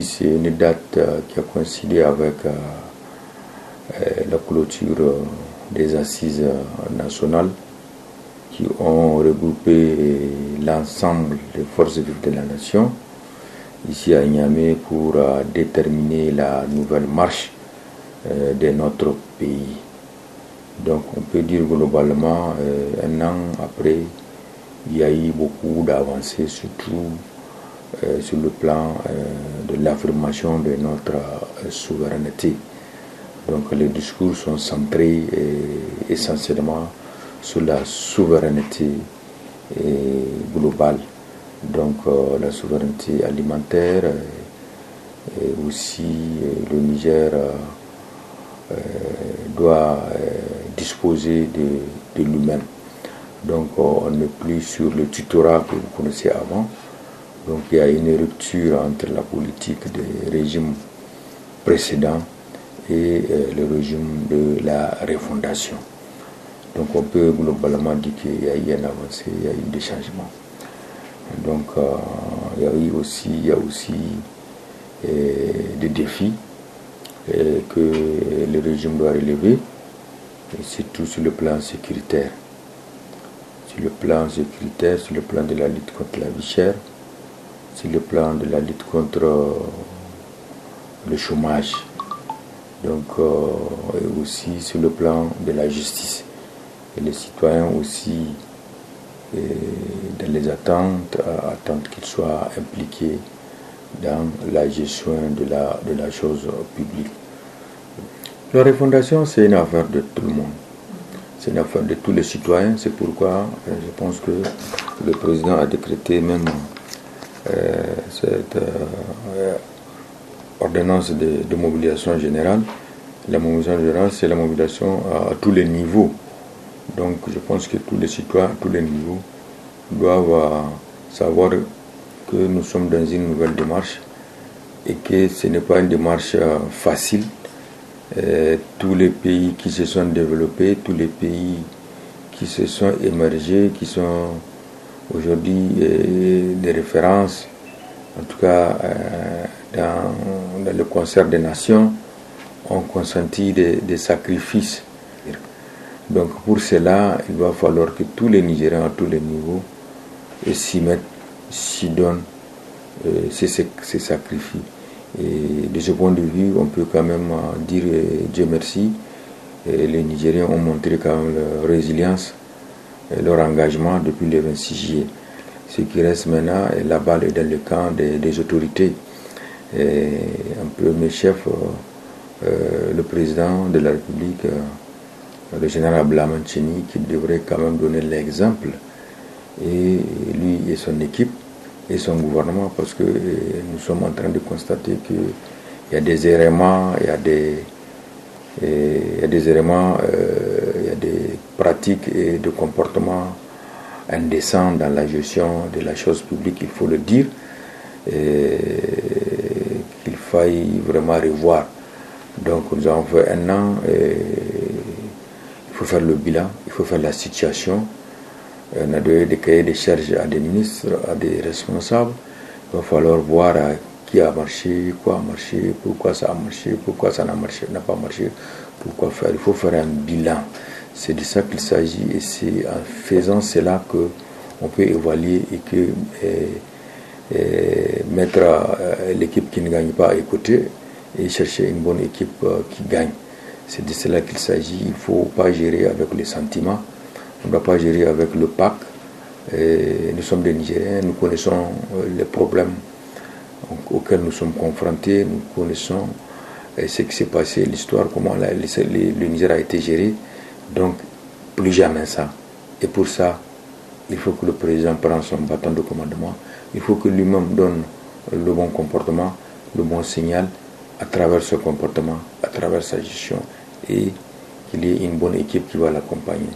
C'est une date qui a coïncidé avec la clôture des assises nationales qui ont regroupé l'ensemble des forces vives de la nation ici à Niamey pour déterminer la nouvelle marche de notre pays. Donc on peut dire globalement, un an après, il y a eu beaucoup d'avancées, surtout sur le plan de l'affirmation de notre souveraineté. Donc les discours sont centrés essentiellement sur la souveraineté globale. Donc la souveraineté alimentaire et aussi le Niger doit disposer de lui-même. Donc on n'est plus sur le tutorat que vous connaissiez avant. Donc il y a une rupture entre la politique des régimes précédents et le régime de la refondation. Donc on peut globalement dire qu'il y a eu une avancée, il y a eu des changements. Donc il y a aussi des défis que le régime doit relever, et surtout sur le plan sécuritaire. Sur le plan sécuritaire, sur le plan de la lutte contre la vie chère, sur le plan de la lutte contre le chômage, donc et aussi sur le plan de la justice. Et les citoyens aussi, dans les attentes qu'ils soient impliqués dans la gestion de la chose publique. La refondation, c'est une affaire de tout le monde. C'est une affaire de tous les citoyens. C'est pourquoi je pense que le président a décrété même cette ordonnance de mobilisation générale. La mobilisation générale, c'est la mobilisation à tous les niveaux. Donc je pense que tous les citoyens, à tous les niveaux, doivent savoir que nous sommes dans une nouvelle démarche et que ce n'est pas une démarche facile. Tous les pays qui se sont développés, tous les pays qui se sont émergés, qui sont aujourd'hui des références, en tout cas dans le concert des nations, ont consenti des sacrifices. Donc pour cela, il va falloir que tous les Nigériens à tous les niveaux s'y mettent, s'y donnent, se sacrifient. Et de ce point de vue, on peut quand même dire Dieu merci. Les Nigériens ont montré quand même leur résilience, leur engagement depuis le 26 juillet. Ce qui reste maintenant, la balle est dans le camp des autorités. Un peu mes chefs, le président de la République, le général Abdelaziz, qui devrait quand même donner l'exemple, et lui et son équipe et son gouvernement, parce que nous sommes en train de constater qu'il y a des errements, il y a des pratiques et de comportements indécents dans la gestion de la chose publique, il faut le dire, et qu'il faille vraiment revoir. Donc nous avons fait un an, il faut faire le bilan, il faut faire la situation. On a donné des cahiers de charges à des ministres, à des responsables. Il va falloir voir qui a marché, quoi a marché, pourquoi ça a marché, pourquoi ça n'a pas marché, pourquoi faire. Il faut faire un bilan. C'est de ça qu'il s'agit, et c'est en faisant cela qu'on peut évaluer et que mettre l'équipe qui ne gagne pas à côté et chercher une bonne équipe qui gagne. C'est de cela qu'il s'agit. Il ne faut pas gérer avec les sentiments. On ne doit pas gérer avec le PAC. Nous sommes des Nigériens, nous connaissons les problèmes auxquels nous sommes confrontés, nous connaissons ce qui s'est passé, l'histoire, comment le Niger a été géré. Donc, plus jamais ça. Et pour ça, il faut que le président prenne son bâton de commandement. Il faut que lui-même donne le bon comportement, le bon signal à travers ce comportement, à travers sa gestion, et qu'il y ait une bonne équipe qui va l'accompagner.